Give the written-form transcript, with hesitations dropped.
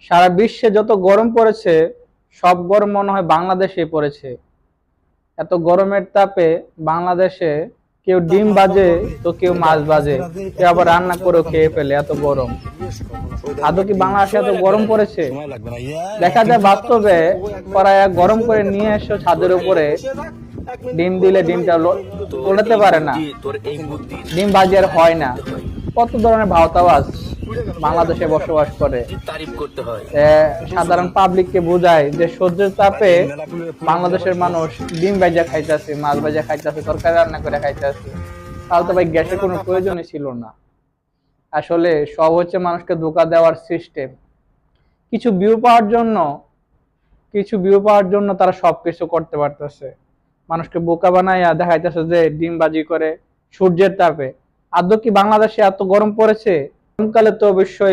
সারা বিশ্বে যত গরম পড়েছে সব গরম মনে হয় বাংলাদেশে পড়েছে। এত গরমের তাপে বাংলাদেশে কেউ ডিম ভাজে তো কেউ মাছ ভাজে, কেউ আবার রান্না করেও খেয়ে ফেলে, এত গরম। আদৌ কি বাংলাদেশে এত গরম পড়েছে? দেখা যায় বাস্তবে কড়াইয়া গরম করে নিয়ে এসে ছাদের উপরে ডিম দিলে ডিমটা তোলাতে পারে না, ডিম ভাজি আর হয় না। কত ধরনের ভাওতাবাজ বাংলাদেশে বসবাস করে। সাধারণ পাবলিককে বোঝায় যে সূর্যের তাপে বাংলাদেশের মানুষ ডিম ভাজা খাইতেছে, মাছ ভাজা খাইতেছে, তরকারি রান্না করে খাইতেছে, তাহলে তো ভাই গ্যাসের কোনো প্রয়োজনই ছিল না। আসলে সব হচ্ছে মানুষকে ধোঁকা দেওয়ার সিস্টেম। কিছু ভিউ পাওয়ার জন্য তারা সবকিছু করতে পারতেছে। মানুষকে বোকা বানাইয়া দেখাইতেছে যে ডিম বাজি করে সূর্যের তাপে। আদৌ কি বাংলাদেশে এত গরম পড়েছে? গরমকালে তো অবশ্যই